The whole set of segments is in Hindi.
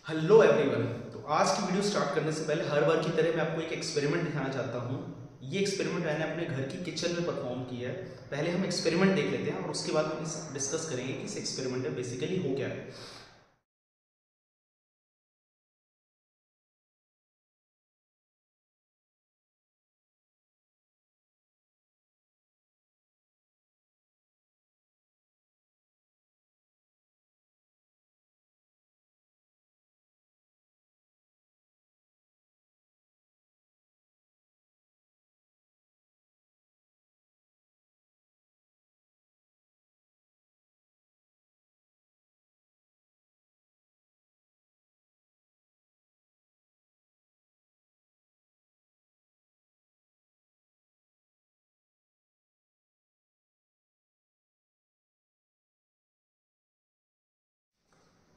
Hello everyone. तो आज की वीडियो स्टार्ट करने से पहले हर बार की तरह मैं आपको एक एक्सपेरिमेंट दिखाना चाहता हूँ। ये एक्सपेरिमेंट मैंने अपने घर की किचन में परफॉर्म किया है। पहले हम एक्सपेरिमेंट देख लेते हैं और उसके बाद हम डिस्कस करेंगे कि इस एक्सपेरिमेंट में बेसिकली हो क्या है।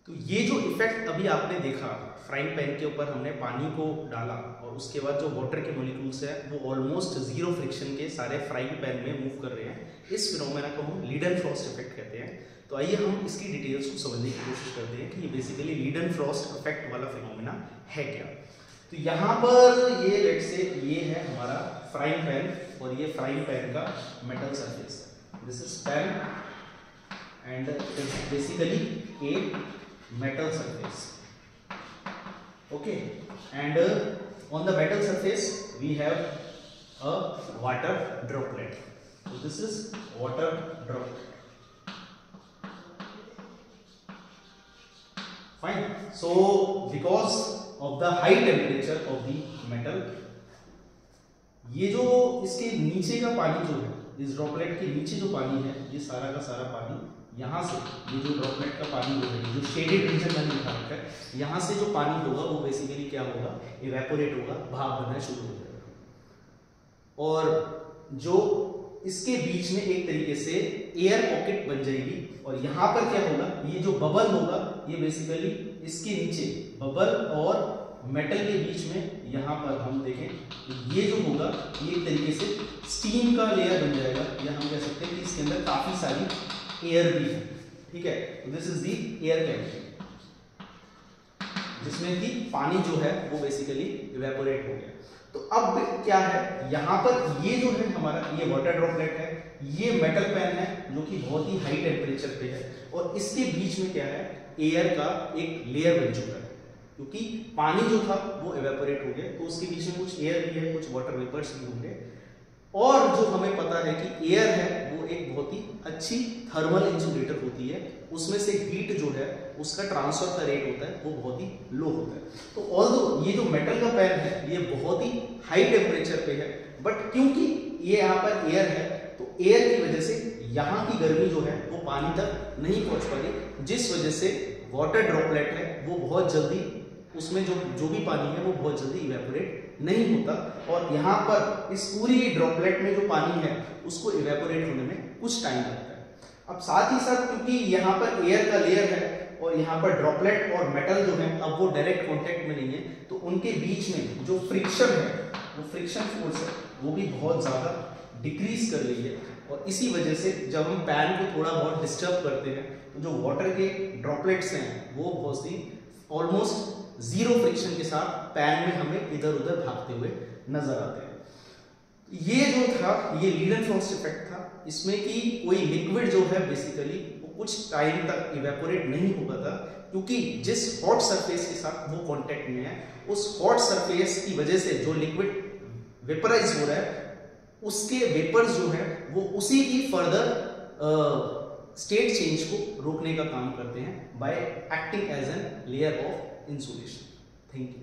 तो ये जो इफेक्ट अभी आपने देखा, फ्राइंग पैन के ऊपर हमने पानी को डाला और उसके बाद जो वाटर के मॉलिक्यूल्स हैं वो ऑलमोस्ट जीरो फ्रिक्शन के सारे फ्राइंग पैन में मूव कर रहे हैं। इस फिनोमेना को हम लीडेनफ्रॉस्ट इफेक्ट कहते हैं। तो आइए हम इसकी डिटेल्स को समझने की कोशिश करते हैं कि ये बेसिकली लीडेनफ्रॉस्ट इफेक्ट वाला फिनोमेना है क्या। तो यहाँ पर ये लेट से ये है हमारा फ्राइंग पैन और ये फ्राइंग पैन का metal surface. This is pan and it is basically a metal surface. Okay, and on the metal surface we have a water droplet. So this is water droplet. Fine. So because of the high temperature of the metal, ये जो इसके नीचे का पानी जो है, इस ड्रॉपलेट के नीचे जो पानी है, ये सारा का सारा पानी यहाँ से, ये जो ड्रॉपलेट का पानी हो है, जो शेडेड रीजन मैंने लिखा रखा है, यहाँ से जो पानी होगा वो बेसिकली क्या होगा, इवेपोरेट होगा, भाप बनना शुरू हो जाएगा। और जो इसके बीच में एक तरीके से एयर पॉकेट बन जाएगी और यहाँ पर क्या होगा, ये जो बबल होगा ये बेसिकली इसके नीचे बबल और मेटल के बीच में यहाँ पर हम देखें तो ये जो होगा ये एक तरीके से स्टीम का लेयर बन जाएगा, या हम कह सकते हैं कि इसके अंदर काफी सारी एयर भी है। ठीक है, तो this is the air cavity जिसमें कि पानी जो है वो बेसिकली इवेपोरेट हो गया। तो अब क्या है, यहाँ पर ये जो है हमारा ये वाटर ड्रॉपलेट है, ये मेटल पैन है जो कि बहुत ही हाई टेम्परेचर पे है और इसके बीच में क्या है, एयर का एक लेयर बन चुका है क्योंकि पानी जो था वो इवेपोरेट हो गया। तो उसके बीच में कुछ एयर भी है, कुछ वाटर वेपर्स भी होंगे। और जो हमें पता है कि एयर है वो एक बहुत ही अच्छी थर्मल इंसुलेटर होती है, उसमें से हीट जो है उसका ट्रांसफर का रेट होता है वो बहुत ही लो होता है। तो ऑल्दो ये जो मेटल का पैन है ये बहुत ही हाई टेम्परेचर पे है, बट क्योंकि ये यहाँ पर एयर है तो एयर की वजह से यहाँ की गर्मी जो है वो पानी तक नहीं पहुंच पाती, जिस वजह से वाटर ड्रॉपलेट है वो बहुत जल्दी उसमें जो भी पानी है वो बहुत जल्दी इवेपोरेट नहीं होता और यहाँ पर इस पूरी ड्रॉपलेट में जो पानी है उसको इवेपोरेट होने में कुछ टाइम लगता है। अब साथ ही साथ क्योंकि यहाँ पर एयर का लेयर है और यहाँ पर ड्रॉपलेट और मेटल जो है अब वो डायरेक्ट कांटेक्ट में नहीं है, तो उनके बीच में जो फ्रिक्शन है वो फ्रिक्शन फोर्स है वो भी बहुत ज्यादा डिक्रीज कर रही है। और इसी वजह से जब हम पैन को थोड़ा बहुत डिस्टर्ब करते हैं तो जो वाटर के ड्रॉपलेट्स हैं वो बहुत ही ऑलमोस्ट जीरो फ्रिक्शन के साथ पैन में हमें इधर उधर भागते हुए नजर आते हैं। ये जो था ये लीडेनफ्रॉस्ट इफेक्ट था, इसमें कि कोई लिक्विड जो है बेसिकली वो कुछ टाइम तक इवेपोरेट नहीं हो पाता क्योंकि जिस हॉट सरफेस के साथ वो कांटेक्ट में है उस हॉट सरफेस की वजह से जो लिक्विड वेपराइज हो रहा है उसके वेपर्स जो है वो उसी की फर्दर स्टेट चेंज को रोकने का काम करते हैं by acting as an layer of insulation. Thank you.